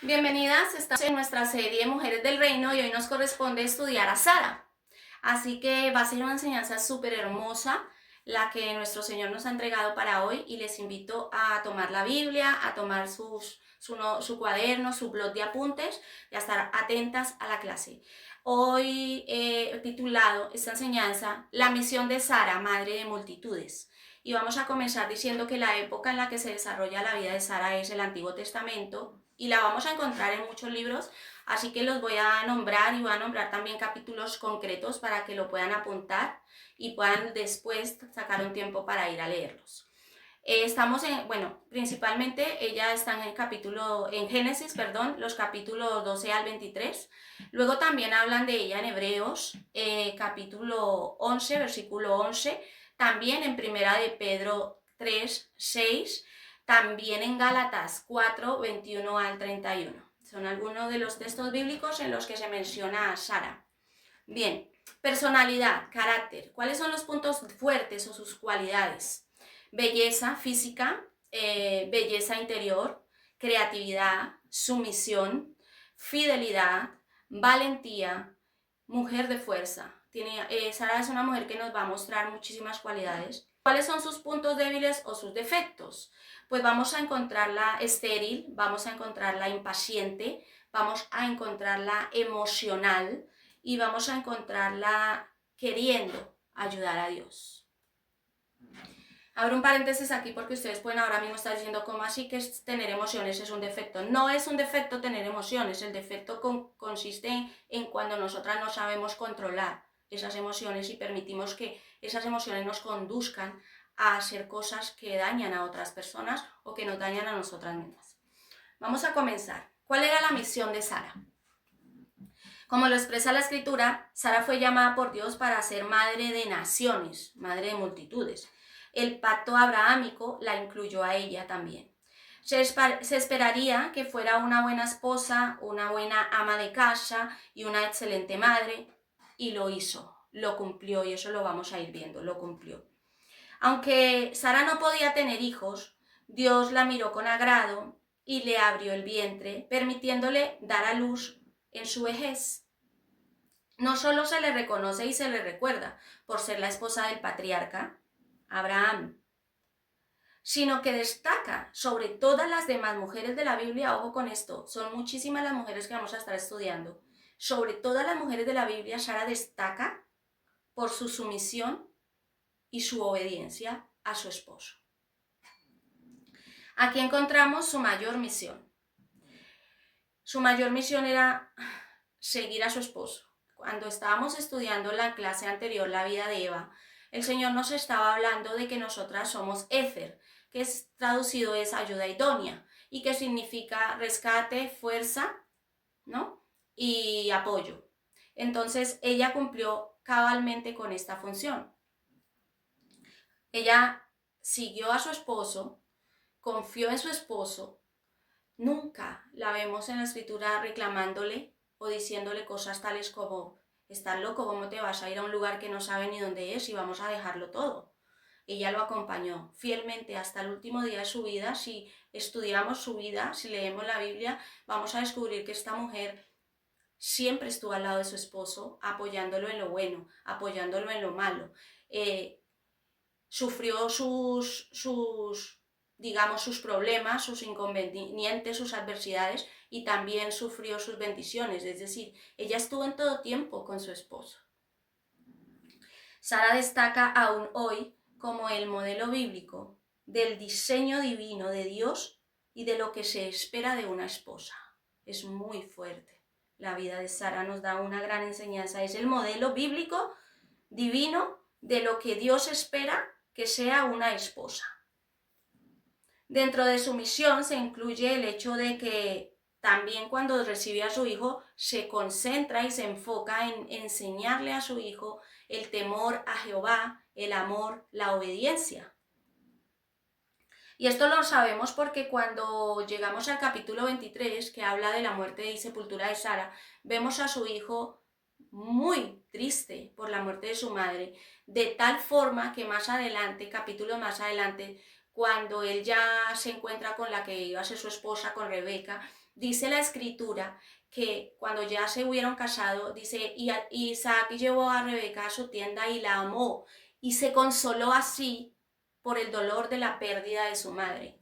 Bienvenidas, estamos en nuestra serie Mujeres del Reino y hoy nos corresponde estudiar a Sara. Así que va a ser una enseñanza súper hermosa la que nuestro Señor nos ha entregado para hoy y les invito a tomar la Biblia, a tomar su cuaderno, su blog de apuntes y a estar atentas a la clase. Hoy he titulado esta enseñanza La misión de Sara, madre de multitudes. Y vamos a comenzar diciendo que la época en la que se desarrolla la vida de Sara es el Antiguo Testamento y la vamos a encontrar en muchos libros, así que los voy a nombrar y voy a nombrar también capítulos concretos para que lo puedan apuntar y puedan después sacar un tiempo para ir a leerlos. Estamos principalmente ella está en Génesis, los capítulos 12 al 23. Luego también hablan de ella en Hebreos, capítulo 11, versículo 11. También en Primera de Pedro 3, 6. También en Gálatas 4, 21 al 31. Son algunos de los textos bíblicos en los que se menciona a Sara. Bien, personalidad, carácter. ¿Cuáles son los puntos fuertes o sus cualidades? Belleza física, belleza interior, creatividad, sumisión, fidelidad, valentía, mujer de fuerza. Sara es una mujer que nos va a mostrar muchísimas cualidades. ¿Cuáles son sus puntos débiles o sus defectos? Pues vamos a encontrarla estéril, vamos a encontrarla impaciente, vamos a encontrarla emocional y vamos a encontrarla queriendo ayudar a Dios. Abro un paréntesis aquí porque ustedes pueden ahora mismo estar diciendo ¿cómo así que tener emociones es un defecto? No es un defecto tener emociones, el defecto consiste en cuando nosotras no sabemos controlar esas emociones y permitimos que esas emociones nos conduzcan a hacer cosas que dañan a otras personas o que nos dañan a nosotras mismas. Vamos a comenzar. ¿Cuál era la misión de Sara? Como lo expresa la escritura, Sara fue llamada por Dios para ser madre de naciones, madre de multitudes. El pacto abrahámico la incluyó a ella también. Se esperaría que fuera una buena esposa, una buena ama de casa y una excelente madre, y lo hizo, lo cumplió, y eso lo vamos a ir viendo, lo cumplió. Aunque Sara no podía tener hijos, Dios la miró con agrado y le abrió el vientre, permitiéndole dar a luz en su vejez. No solo se le reconoce y se le recuerda por ser la esposa del patriarca Abraham, sino que destaca sobre todas las demás mujeres de la Biblia. Ojo con esto, son muchísimas las mujeres que vamos a estar estudiando. Sobre todas las mujeres de la Biblia, Sara destaca por su sumisión y su obediencia a su esposo. Aquí encontramos su mayor misión. Su mayor misión era seguir a su esposo. Cuando estábamos estudiando en la clase anterior la vida de Eva, el Señor nos estaba hablando de que nosotras somos Éter, que es traducido es ayuda idónea, y que significa rescate, fuerza, ¿no? Y apoyo. Entonces ella cumplió cabalmente con esta función. Ella siguió a su esposo, confió en su esposo. Nunca la vemos en la escritura reclamándole o diciéndole cosas tales como: estás loco, ¿cómo te vas a ir a un lugar que no sabe ni dónde es y vamos a dejarlo todo? Ella lo acompañó fielmente hasta el último día de su vida. Si estudiamos su vida, si leemos la Biblia, vamos a descubrir que esta mujer siempre estuvo al lado de su esposo, apoyándolo en lo bueno, apoyándolo en lo malo. Sufrió digamos, sus problemas, sus inconvenientes, sus adversidades, y también sufrió sus bendiciones. Es decir, ella estuvo en todo tiempo con su esposo. Sara destaca aún hoy como el modelo bíblico del diseño divino de Dios y de lo que se espera de una esposa. Es muy fuerte. La vida de Sara nos da una gran enseñanza. Es el modelo bíblico divino de lo que Dios espera que sea una esposa. Dentro de su misión se incluye el hecho de que también cuando recibe a su hijo se concentra y se enfoca en enseñarle a su hijo el temor a Jehová, el amor, la obediencia. Y esto lo sabemos porque cuando llegamos al capítulo 23, que habla de la muerte y sepultura de Sara, vemos a su hijo muy triste por la muerte de su madre, de tal forma que más adelante, capítulos más adelante, cuando él ya se encuentra con la que iba a ser su esposa, con Rebeca, dice la escritura que cuando ya se hubieron casado, dice, y Isaac llevó a Rebeca a su tienda y la amó, y se consoló así por el dolor de la pérdida de su madre.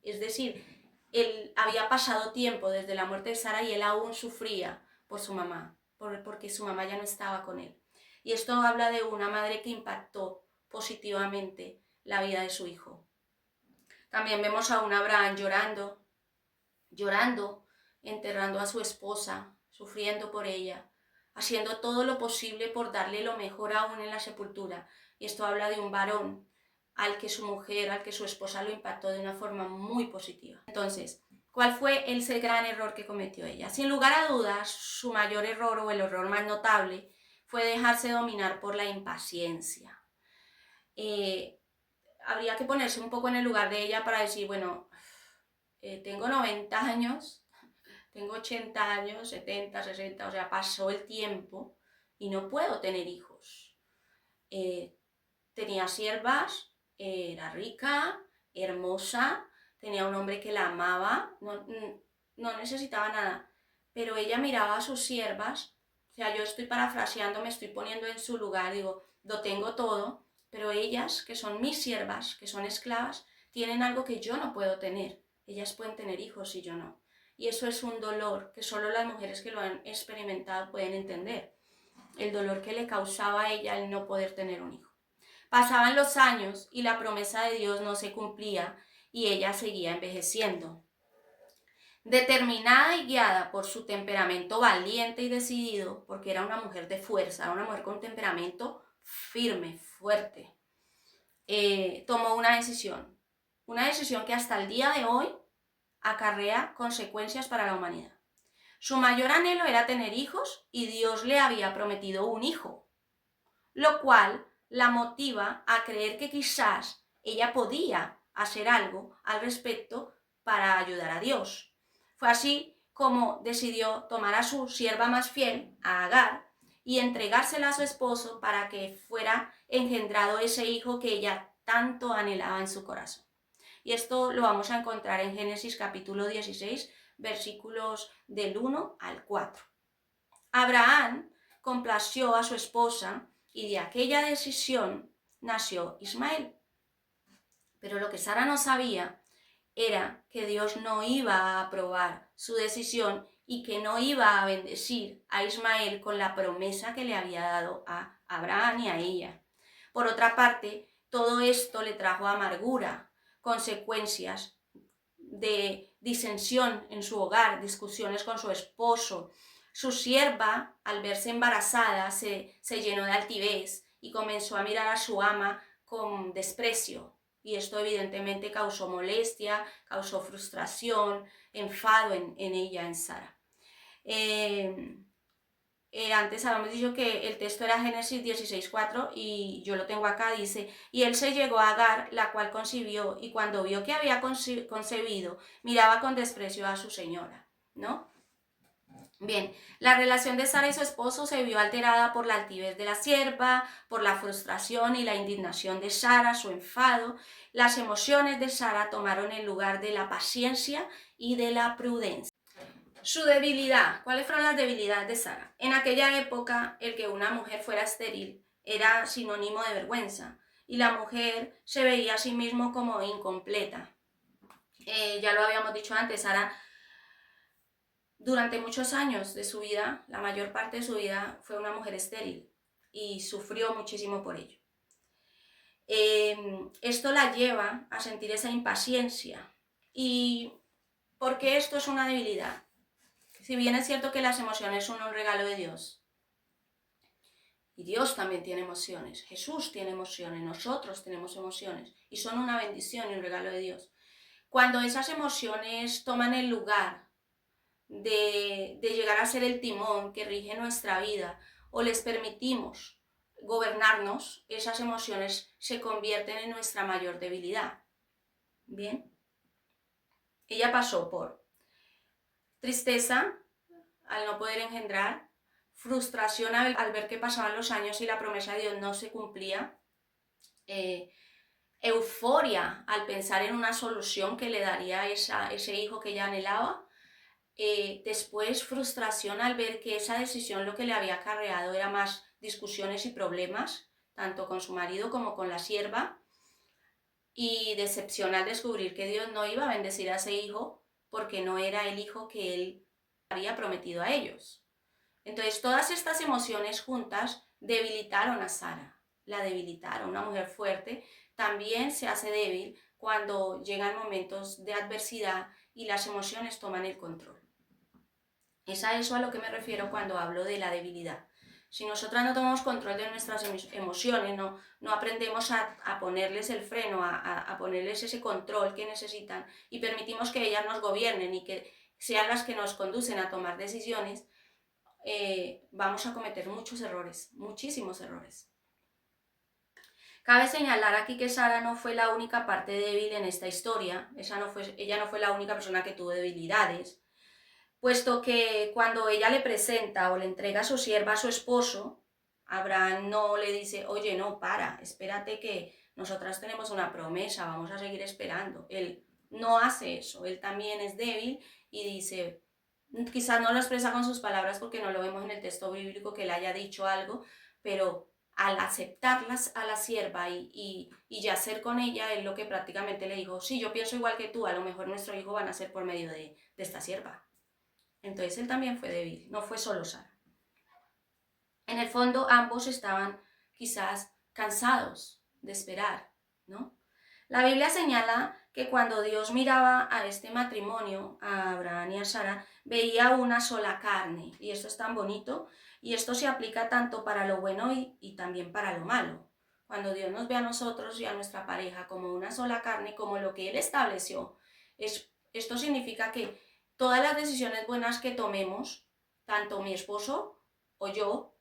Es decir, él había pasado tiempo desde la muerte de Sara y él aún sufría por su mamá, porque su mamá ya no estaba con él. Y esto habla de una madre que impactó positivamente la vida de su hijo. También vemos a un Abraham llorando, enterrando a su esposa, sufriendo por ella, haciendo todo lo posible por darle lo mejor aún en la sepultura. Y esto habla de un varón al que su mujer, al que su esposa lo impactó de una forma muy positiva. Entonces, ¿cuál fue ese gran error que cometió ella? Sin lugar a dudas, su mayor error o el error más notable fue dejarse dominar por la impaciencia. Habría que ponerse un poco en el lugar de ella para decir, bueno, tengo 90 años, tengo 80 años, 70, 60, o sea, pasó el tiempo y no puedo tener hijos. Tenía siervas, era rica, hermosa, tenía un hombre que la amaba, no necesitaba nada, pero ella miraba a sus siervas, o sea, yo estoy parafraseando, me estoy poniendo en su lugar, digo, lo tengo todo, pero ellas, que son mis siervas, que son esclavas, tienen algo que yo no puedo tener. Ellas pueden tener hijos y yo no. Y eso es un dolor que solo las mujeres que lo han experimentado pueden entender. El dolor que le causaba a ella el no poder tener un hijo. Pasaban los años y la promesa de Dios no se cumplía y ella seguía envejeciendo. Determinada y guiada por su temperamento valiente y decidido, porque era una mujer de fuerza, una mujer con temperamento firme, fuerte, tomó una decisión que hasta el día de hoy acarrea consecuencias para la humanidad. Su mayor anhelo era tener hijos y Dios le había prometido un hijo, lo cual la motiva a creer que quizás ella podía hacer algo al respecto para ayudar a Dios. Fue así como decidió tomar a su sierva más fiel, a Agar, y entregársela a su esposo para que fuera engendrado ese hijo que ella tanto anhelaba en su corazón. Y esto lo vamos a encontrar en Génesis capítulo 16, versículos del 1 al 4. Abraham complació a su esposa y de aquella decisión nació Ismael. Pero lo que Sara no sabía era que Dios no iba a aprobar su decisión y que no iba a bendecir a Ismael con la promesa que le había dado a Abraham y a ella. Por otra parte, todo esto le trajo amargura, consecuencias de disensión en su hogar, discusiones con su esposo. Su sierva, al verse embarazada, se llenó de altivez y comenzó a mirar a su ama con desprecio. Y esto evidentemente causó molestia, causó frustración, enfado en ella, en Sara. Antes habíamos dicho que el texto era Génesis 16:4 y yo lo tengo acá, dice, y él se llegó a Agar, la cual concibió, y cuando vio que había concebido, miraba con desprecio a su señora, ¿no? Bien, la relación de Sara y su esposo se vio alterada por la altivez de la sierva, por la frustración y la indignación de Sara, su enfado. Las emociones de Sara tomaron el lugar de la paciencia y de la prudencia. Su debilidad. ¿Cuáles fueron las debilidades de Sara? En aquella época, el que una mujer fuera estéril era sinónimo de vergüenza y la mujer se veía a sí misma como incompleta. Ya lo habíamos dicho antes, Sara durante muchos años de su vida, la mayor parte de su vida, fue una mujer estéril y sufrió muchísimo por ello. Esto la lleva a sentir esa impaciencia. ¿Y por qué esto es una debilidad? Si bien es cierto que las emociones son un regalo de Dios, y Dios también tiene emociones, Jesús tiene emociones, nosotros tenemos emociones, y son una bendición y un regalo de Dios. Cuando esas emociones toman el lugar de llegar a ser el timón que rige nuestra vida, o les permitimos gobernarnos, esas emociones se convierten en nuestra mayor debilidad. Bien, ella pasó por tristeza al no poder engendrar, frustración al ver que pasaban los años y la promesa de Dios no se cumplía, euforia al pensar en una solución que le daría ese hijo que ella anhelaba. Después frustración al ver que esa decisión lo que le había acarreado era más discusiones y problemas, tanto con su marido como con la sierva, y decepción al descubrir que Dios no iba a bendecir a ese hijo porque no era el hijo que él había prometido a ellos. Entonces todas estas emociones juntas debilitaron a Sara, la debilitaron. Una mujer fuerte también se hace débil cuando llegan momentos de adversidad y las emociones toman el control. Es a eso a lo que me refiero cuando hablo de la debilidad. Si nosotras no tomamos control de nuestras emociones, no aprendemos a ponerles el freno, a ponerles ese control que necesitan y permitimos que ellas nos gobiernen y que sean las que nos conducen a tomar decisiones, vamos a cometer muchos errores, muchísimos errores. Cabe señalar aquí que Sara no fue la única parte débil en esta historia, ella no fue la única persona que tuvo debilidades, puesto que cuando ella le presenta o le entrega a su sierva a su esposo, Abraham no le dice, oye, no, espérate que nosotras tenemos una promesa, vamos a seguir esperando. Él no hace eso, él también es débil y dice, quizás no lo expresa con sus palabras porque no lo vemos en el texto bíblico que él haya dicho algo, pero al aceptarlas a la sierva y yacer con ella, él lo que prácticamente le dijo, sí, yo pienso igual que tú, a lo mejor nuestro hijo va a nacer por medio de esta sierva. Entonces él también fue débil, no fue solo Sara. En el fondo ambos estaban quizás cansados de esperar, ¿no? La Biblia señala que cuando Dios miraba a este matrimonio, a Abraham y a Sara, veía una sola carne. Y esto es tan bonito, y esto se aplica tanto para lo bueno y también para lo malo. Cuando Dios nos ve a nosotros y a nuestra pareja como una sola carne, como lo que Él estableció, esto significa que todas las decisiones buenas que tomemos, tanto mi esposo o yo,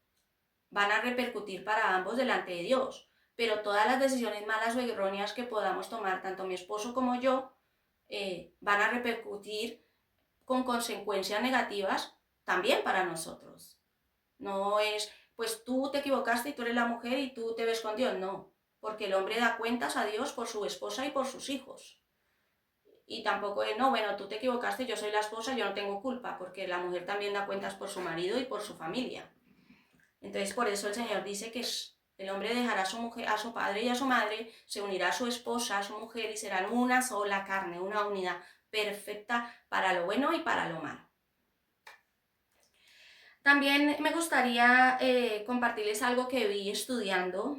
van a repercutir para ambos delante de Dios. Pero todas las decisiones malas o erróneas que podamos tomar, tanto mi esposo como yo, van a repercutir con consecuencias negativas también para nosotros. No es, pues tú te equivocaste y tú eres la mujer y tú te ves con Dios, no. Porque el hombre da cuentas a Dios por su esposa y por sus hijos. Y tampoco es, no, bueno, tú te equivocaste, yo soy la esposa, yo no tengo culpa, porque la mujer también da cuentas por su marido y por su familia. Entonces, por eso el Señor dice que el hombre dejará a su mujer, a su padre y a su madre, se unirá a su esposa, a su mujer, y serán una sola carne, una unidad perfecta para lo bueno y para lo malo. También me gustaría compartirles algo que vi estudiando,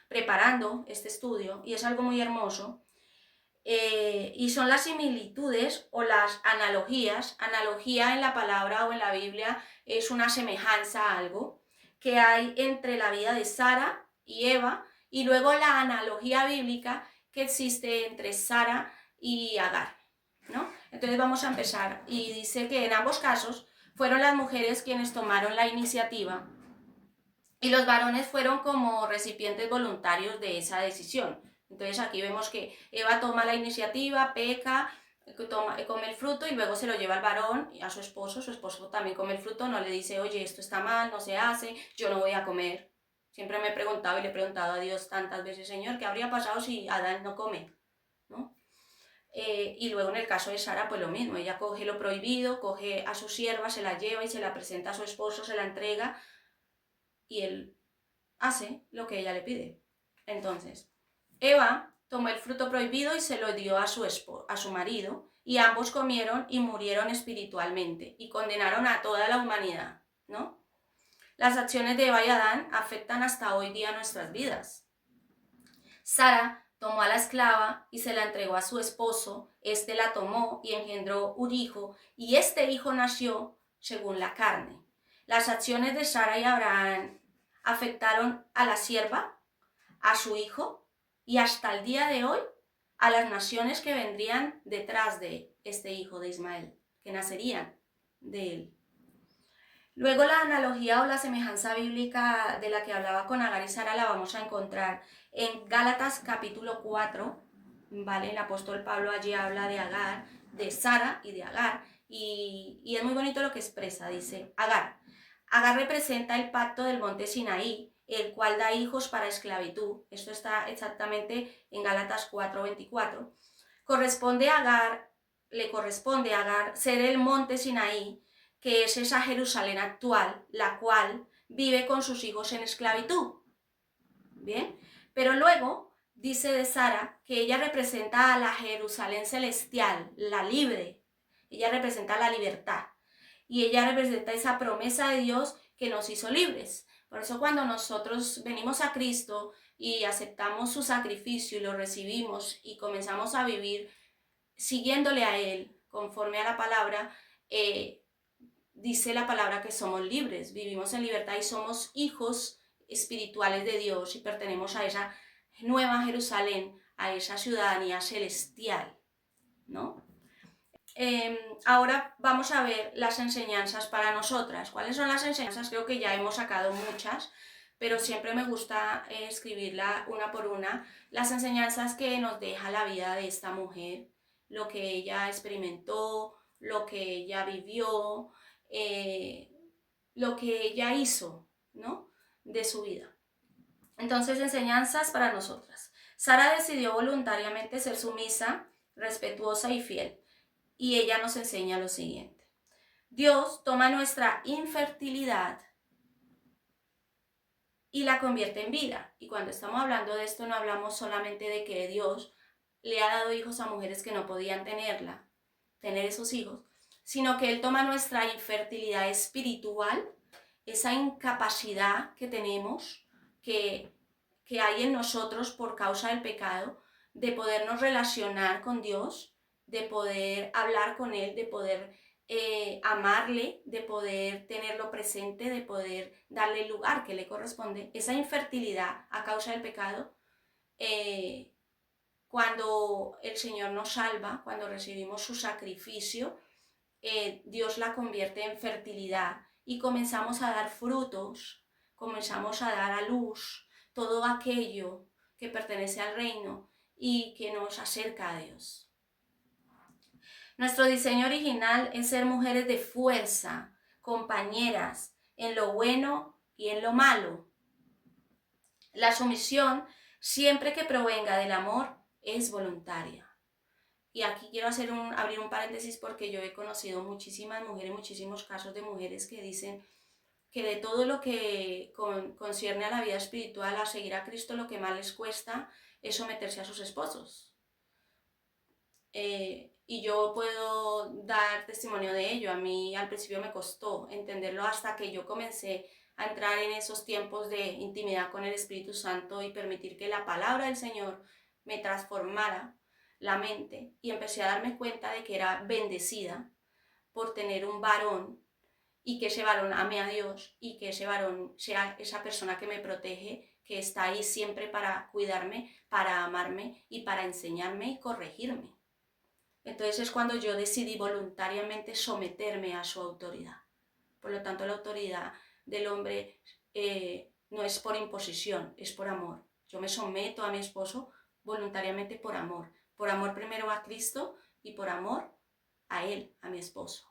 preparando este estudio, y es algo muy hermoso. Y son las similitudes o las analogías. Analogía en la palabra o en la Biblia es una semejanza a algo que hay entre la vida de Sara y Eva, y luego la analogía bíblica que existe entre Sara y Agar, ¿no? Entonces vamos a empezar, y dice que en ambos casos fueron las mujeres quienes tomaron la iniciativa y los varones fueron como recipientes voluntarios de esa decisión. Entonces aquí vemos que Eva toma la iniciativa, peca, come el fruto y luego se lo lleva al varón, a su esposo también come el fruto, no le dice, oye, esto está mal, no se hace, yo no voy a comer. Siempre me he preguntado y le he preguntado a Dios tantas veces, Señor, ¿qué habría pasado si Adán no come? ¿No? Y luego en el caso de Sara, pues lo mismo, ella coge lo prohibido, coge a su sierva, se la lleva y se la presenta a su esposo, se la entrega, y él hace lo que ella le pide. Entonces, Eva tomó el fruto prohibido y se lo dio a su marido, y ambos comieron y murieron espiritualmente y condenaron a toda la humanidad, ¿no? Las acciones de Eva y Adán afectan hasta hoy día nuestras vidas. Sara tomó a la esclava y se la entregó a su esposo, este la tomó y engendró un hijo, y este hijo nació según la carne. Las acciones de Sara y Abraham afectaron a la sierva, a su hijo y hasta el día de hoy a las naciones que vendrían detrás de este hijo de Ismael, que nacerían de él. Luego la analogía o la semejanza bíblica de la que hablaba con Agar y Sara la vamos a encontrar en Gálatas capítulo 4, ¿vale? El apóstol Pablo allí habla de Agar, de Sara y de Agar, y es muy bonito lo que expresa, dice Agar. Agar representa el pacto del monte Sinaí el cual da hijos para esclavitud. Esto está exactamente en Gálatas 4:24. Le corresponde a Agar ser el monte Sinaí, que es esa Jerusalén actual, la cual vive con sus hijos en esclavitud. Bien, pero luego dice de Sara que ella representa a la Jerusalén celestial, la libre. Ella representa la libertad y ella representa esa promesa de Dios que nos hizo libres. Por eso cuando nosotros venimos a Cristo y aceptamos su sacrificio y lo recibimos y comenzamos a vivir siguiéndole a Él conforme a la palabra, dice la palabra que somos libres, vivimos en libertad y somos hijos espirituales de Dios y pertenecemos a esa nueva Jerusalén, a esa ciudadanía celestial, ¿no? Ahora vamos a ver las enseñanzas para nosotras. ¿Cuáles son las enseñanzas? Creo que ya hemos sacado muchas, pero siempre me gusta escribirla una por una. Las enseñanzas que nos deja la vida de esta mujer, lo que ella experimentó, lo que ella vivió, lo que ella hizo, ¿no? De su vida. Entonces, enseñanzas para nosotras. Sara decidió voluntariamente ser sumisa, respetuosa y fiel. Y ella nos enseña lo siguiente. Dios toma nuestra infertilidad y la convierte en vida. Y cuando estamos hablando de esto, no hablamos solamente de que Dios le ha dado hijos a mujeres que no podían tener esos hijos, sino que Él toma nuestra infertilidad espiritual, esa incapacidad que tenemos, que hay en nosotros por causa del pecado, de podernos relacionar con Dios, de poder hablar con Él, de poder amarle, de poder tenerlo presente, de poder darle el lugar que le corresponde. Esa infertilidad a causa del pecado, cuando el Señor nos salva, cuando recibimos su sacrificio, Dios la convierte en fertilidad y comenzamos a dar frutos, comenzamos a dar a luz todo aquello que pertenece al reino y que nos acerca a Dios. Nuestro diseño original es ser mujeres de fuerza, compañeras, en lo bueno y en lo malo. La sumisión, siempre que provenga del amor, es voluntaria. Y aquí quiero abrir un paréntesis porque yo he conocido muchísimas mujeres, muchísimos casos de mujeres que dicen que de todo lo que concierne a la vida espiritual, a seguir a Cristo, lo que más les cuesta es someterse a sus esposos. Y yo puedo dar testimonio de ello. A mí al principio me costó entenderlo hasta que yo comencé a entrar en esos tiempos de intimidad con el Espíritu Santo y permitir que la palabra del Señor me transformara la mente y empecé a darme cuenta de que era bendecida por tener un varón y que ese varón ame a Dios y que ese varón sea esa persona que me protege, que está ahí siempre para cuidarme, para amarme y para enseñarme y corregirme. Entonces es cuando yo decidí voluntariamente someterme a su autoridad. Por lo tanto, la autoridad del hombre no es por imposición, es por amor. Yo me someto a mi esposo voluntariamente por amor primero a Cristo y por amor a él, a mi esposo.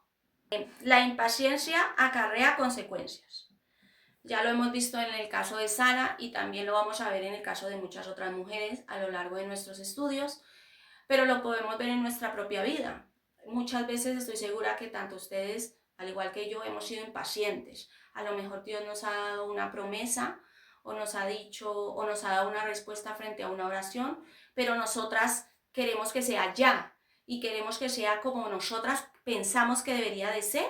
La impaciencia acarrea consecuencias. Ya lo hemos visto en el caso de Sara y también lo vamos a ver en el caso de muchas otras mujeres a lo largo de nuestros estudios, pero lo podemos ver en nuestra propia vida. Muchas veces estoy segura que tanto ustedes, al igual que yo, hemos sido impacientes. A lo mejor Dios nos ha dado una promesa o nos ha dicho o nos ha dado una respuesta frente a una oración, pero nosotras queremos que sea ya y queremos que sea como nosotras pensamos que debería de ser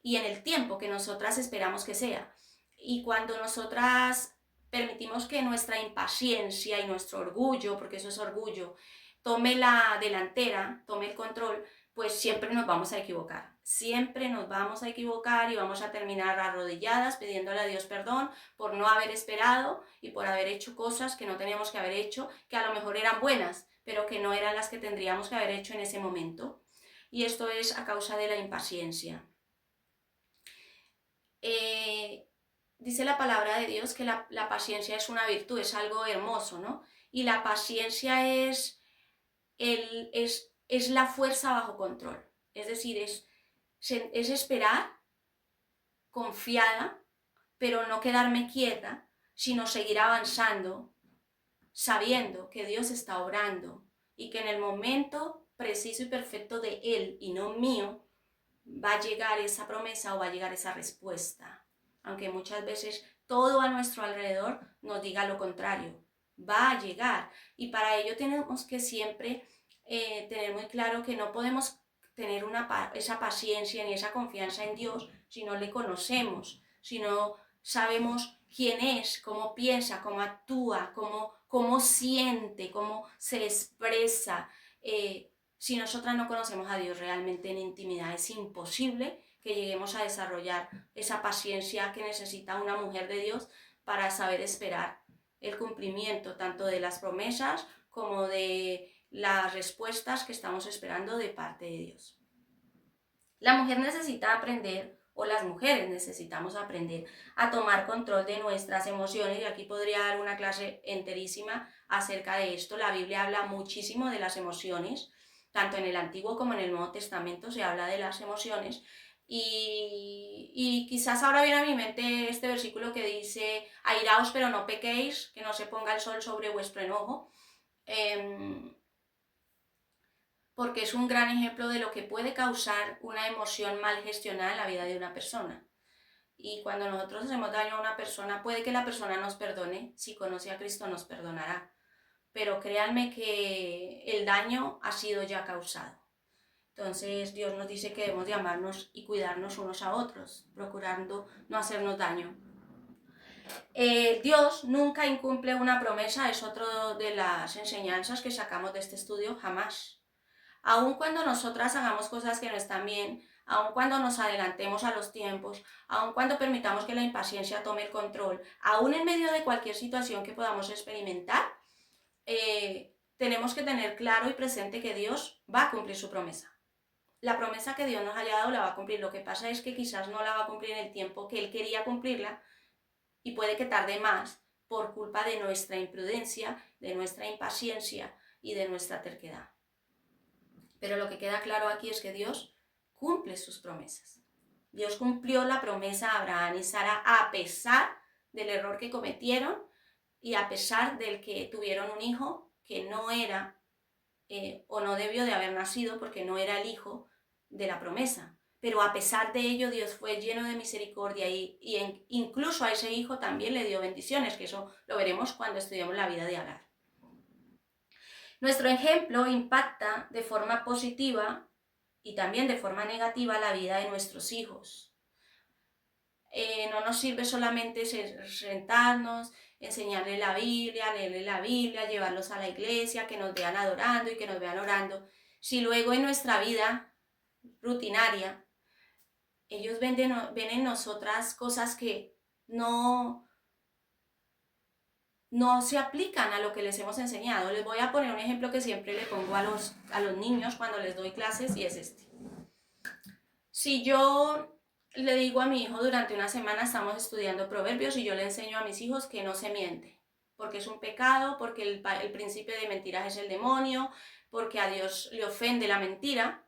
y en el tiempo que nosotras esperamos que sea. Y cuando nosotras permitimos que nuestra impaciencia y nuestro orgullo, porque eso es orgullo, tome la delantera, tome el control, pues siempre nos vamos a equivocar. Siempre nos vamos a equivocar y vamos a terminar arrodilladas pidiéndole a Dios perdón por no haber esperado y por haber hecho cosas que no teníamos que haber hecho, que a lo mejor eran buenas, pero que no eran las que tendríamos que haber hecho en ese momento. Y esto es a causa de la impaciencia. Dice la palabra de Dios que la paciencia es una virtud, es algo hermoso, ¿no? Y la paciencia es la fuerza bajo control. Es decir, es esperar confiada, pero no quedarme quieta, sino seguir avanzando, sabiendo que Dios está obrando y que en el momento preciso y perfecto de Él y no mío, va a llegar esa promesa o va a llegar esa respuesta. Aunque muchas veces todo a nuestro alrededor nos diga lo contrario, va a llegar. Y para ello tenemos que siempre tener muy claro que no podemos tener esa paciencia ni esa confianza en Dios si no le conocemos, si no sabemos quién es, cómo piensa, cómo actúa, cómo siente, cómo se expresa. Si nosotras no conocemos a Dios realmente en intimidad, es imposible que lleguemos a desarrollar esa paciencia que necesita una mujer de Dios para saber esperar el cumplimiento tanto de las promesas como de las respuestas que estamos esperando de parte de Dios. La mujer necesita aprender, o las mujeres necesitamos aprender a tomar control de nuestras emociones, y aquí podría dar una clase enterísima acerca de esto. La Biblia habla muchísimo de las emociones, tanto en el Antiguo como en el Nuevo Testamento se habla de las emociones, y quizás ahora viene a mi mente este versículo que dice: airaos pero no pequéis, que no se ponga el sol sobre vuestro enojo, porque es un gran ejemplo de lo que puede causar una emoción mal gestionada en la vida de una persona. Y cuando nosotros hacemos daño a una persona, puede que la persona nos perdone, si conoce a Cristo nos perdonará, pero créanme que el daño ha sido ya causado. Entonces Dios nos dice que debemos de amarnos y cuidarnos unos a otros, procurando no hacernos daño. Dios nunca incumple una promesa, es otra de las enseñanzas que sacamos de este estudio, jamás. Aun cuando nosotras hagamos cosas que no están bien, aun cuando nos adelantemos a los tiempos, aun cuando permitamos que la impaciencia tome el control, aun en medio de cualquier situación que podamos experimentar, tenemos que tener claro y presente que Dios va a cumplir su promesa. La promesa que Dios nos haya dado la va a cumplir. Lo que pasa es que quizás no la va a cumplir en el tiempo que Él quería cumplirla, y puede que tarde más por culpa de nuestra imprudencia, de nuestra impaciencia y de nuestra terquedad. Pero lo que queda claro aquí es que Dios cumple sus promesas. Dios cumplió la promesa a Abraham y Sara a pesar del error que cometieron y a pesar del que tuvieron un hijo que no era o no debió de haber nacido porque no era el hijo de la promesa. Pero a pesar de ello, Dios fue lleno de misericordia y incluso a ese hijo también le dio bendiciones, que eso lo veremos cuando estudiemos la vida de Agar. Nuestro ejemplo impacta de forma positiva y también de forma negativa la vida de nuestros hijos. No nos sirve solamente sentarnos, enseñarles la Biblia, leerles la Biblia, llevarlos a la iglesia, que nos vean adorando y que nos vean orando. Si luego en nuestra vida rutinaria ellos ven en nosotras cosas que no se aplican a lo que les hemos enseñado. Les voy a poner un ejemplo que siempre le pongo a los niños cuando les doy clases, y es este. Si yo le digo a mi hijo durante una semana estamos estudiando proverbios y yo le enseño a mis hijos que no se miente, porque es un pecado, porque el principio de mentiras es el demonio, porque a Dios le ofende la mentira,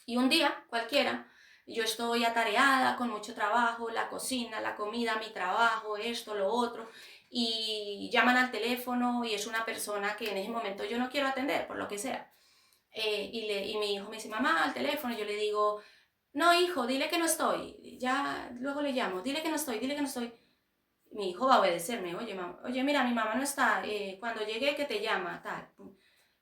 y un día cualquiera yo estoy atareada con mucho trabajo, la cocina, la comida, mi trabajo, esto, lo otro, y llaman al teléfono y es una persona que en ese momento yo no quiero atender, por lo que sea. Y mi hijo me dice: mamá, al teléfono. Y yo le digo: no, hijo, dile que no estoy. Ya luego le llamo: dile que no estoy, dile que no estoy. Mi hijo va a obedecerme: oye, mamá, oye, mira, mi mamá no está, cuando llegue que te llama, tal.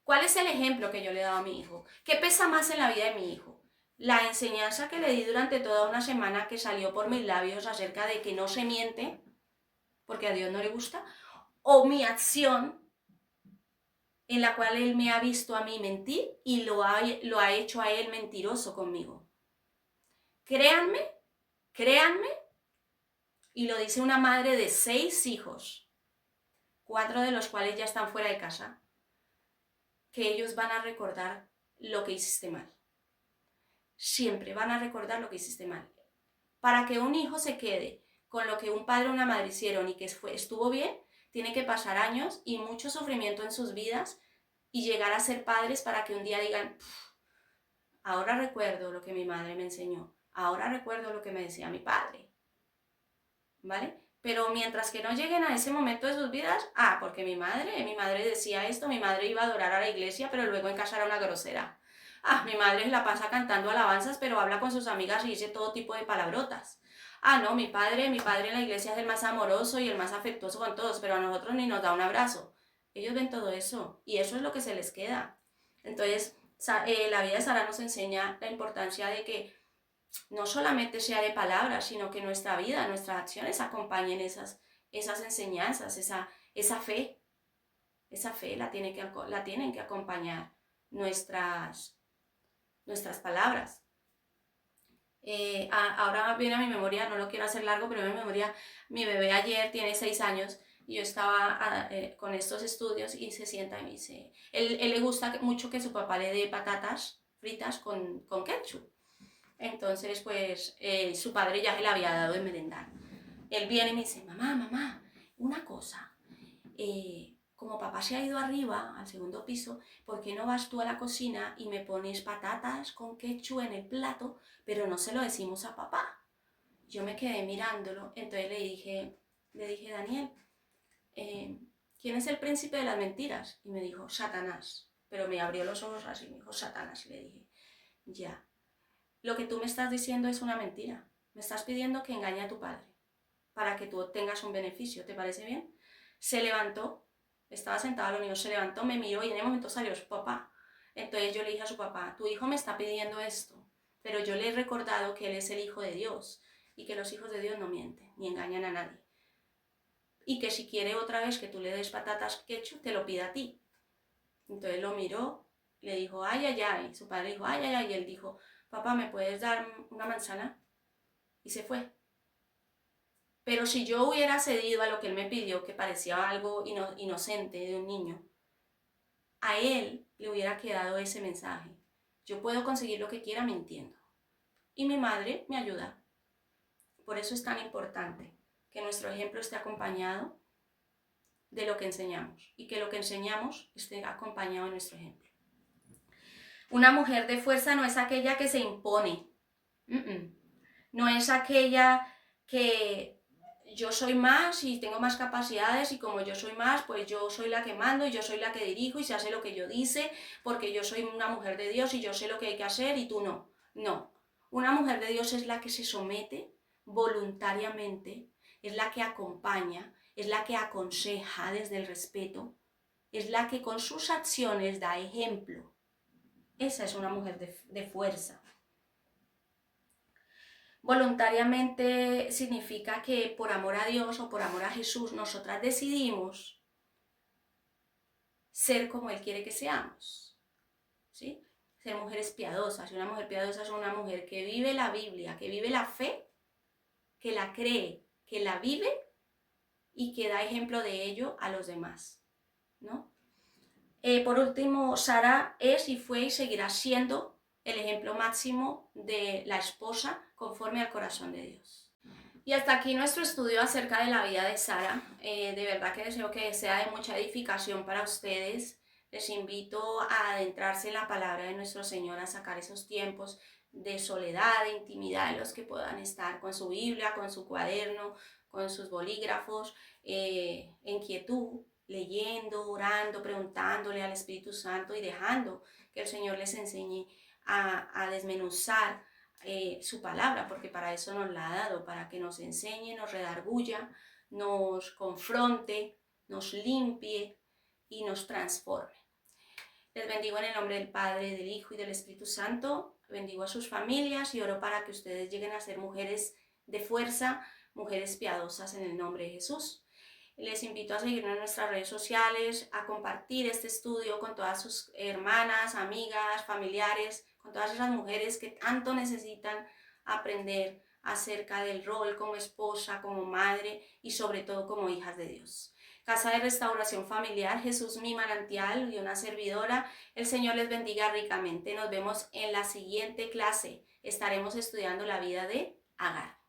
¿Cuál es el ejemplo que yo le he dado a mi hijo? ¿Qué pesa más en la vida de mi hijo? La enseñanza que le di durante toda una semana, que salió por mis labios, acerca de que no se miente, porque a Dios no le gusta, o mi acción en la cual Él me ha visto a mí mentir y lo ha hecho a Él mentiroso conmigo. Créanme, y lo dice una madre de 6 hijos, 4 de los cuales ya están fuera de casa, que ellos van a recordar lo que hiciste mal. Siempre van a recordar lo que hiciste mal. Para que un hijo se quede con lo que un padre o una madre hicieron y que estuvo bien, tiene que pasar años y mucho sufrimiento en sus vidas y llegar a ser padres para que un día digan: ahora recuerdo lo que mi madre me enseñó, ahora recuerdo lo que me decía mi padre. ¿Vale? Pero mientras que no lleguen a ese momento de sus vidas, porque mi madre decía esto, mi madre iba a adorar a la iglesia, pero luego en casa era una grosera. Mi madre la pasa cantando alabanzas, pero habla con sus amigas y dice todo tipo de palabrotas. No, mi padre en la iglesia es el más amoroso y el más afectuoso con todos, pero a nosotros ni nos da un abrazo. Ellos ven todo eso y eso es lo que se les queda. Entonces, la vida de Sara nos enseña la importancia de que no solamente sea de palabras, sino que nuestra vida, nuestras acciones acompañen esas enseñanzas, esa fe. Esa fe la tienen que acompañar nuestras palabras. Ahora viene a mi memoria, no lo quiero hacer largo, pero en mi memoria, mi bebé ayer tiene 6 años y yo estaba con estos estudios y se sienta y me dice, él le gusta mucho que su papá le dé patatas fritas con ketchup. Entonces, pues, su padre ya se le había dado de merendar. Él viene y me dice, mamá, una cosa, como papá se ha ido arriba, al segundo piso, ¿por qué no vas tú a la cocina y me pones patatas con ketchup en el plato, pero no se lo decimos a papá? Yo me quedé mirándolo, entonces le dije, Daniel, ¿quién es el príncipe de las mentiras? Y me dijo, Satanás. Pero me abrió los ojos así, me dijo, Satanás. Y le dije, ya. Lo que tú me estás diciendo es una mentira. Me estás pidiendo que engañe a tu padre para que tú obtengas un beneficio. ¿Te parece bien? Se levantó, estaba sentado a los niños, se levantó, me miró y en el momento salió su papá. Entonces yo le dije a su papá, tu hijo me está pidiendo esto, pero yo le he recordado que él es el hijo de Dios y que los hijos de Dios no mienten ni engañan a nadie. Y que si quiere otra vez que tú le des patatas ketchup, te lo pida a ti. Entonces lo miró, le dijo, ay, ay, ay. Su padre dijo, ay, ay, ay. Y él dijo, papá, ¿me puedes dar una manzana? Y se fue. Pero si yo hubiera cedido a lo que él me pidió, que parecía algo inocente de un niño, a él le hubiera quedado ese mensaje. Yo puedo conseguir lo que quiera mintiendo. Y mi madre me ayuda. Por eso es tan importante que nuestro ejemplo esté acompañado de lo que enseñamos y que lo que enseñamos esté acompañado de nuestro ejemplo. Una mujer de fuerza no es aquella que se impone. No es aquella que yo soy más y tengo más capacidades y como yo soy más, pues yo soy la que mando y yo soy la que dirijo y se hace lo que yo dice porque yo soy una mujer de Dios y yo sé lo que hay que hacer y tú no. No. Una mujer de Dios es la que se somete voluntariamente, es la que acompaña, es la que aconseja desde el respeto, es la que con sus acciones da ejemplo. Esa es una mujer de fuerza. Voluntariamente significa que por amor a Dios o por amor a Jesús nosotras decidimos ser como Él quiere que seamos, ¿sí? Ser mujeres piadosas. Y una mujer piadosa es una mujer que vive la Biblia, que vive la fe, que la cree, que la vive y que da ejemplo de ello a los demás, ¿no? Por último, Sara es y fue y seguirá siendo el ejemplo máximo de la esposa conforme al corazón de Dios. Y hasta aquí nuestro estudio acerca de la vida de Sara. De verdad que deseo que sea de mucha edificación para ustedes. Les invito a adentrarse en la palabra de nuestro Señor, a sacar esos tiempos de soledad, de intimidad en los que puedan estar con su Biblia, con su cuaderno, con sus bolígrafos, en quietud, leyendo, orando, preguntándole al Espíritu Santo y dejando que el Señor les enseñe a desmenuzar su palabra, porque para eso nos la ha dado, para que nos enseñe, nos redarguya, nos confronte, nos limpie y nos transforme. Les bendigo en el nombre del Padre, del Hijo y del Espíritu Santo. Bendigo a sus familias y oro para que ustedes lleguen a ser mujeres de fuerza, mujeres piadosas en el nombre de Jesús. Les invito a seguirnos en nuestras redes sociales, a compartir este estudio con todas sus hermanas, amigas, familiares, con todas esas mujeres que tanto necesitan aprender acerca del rol como esposa, como madre y sobre todo como hijas de Dios. Casa de Restauración Familiar, Jesús mi manantial y una servidora. El Señor les bendiga ricamente. Nos vemos en la siguiente clase. Estaremos estudiando la vida de Agar.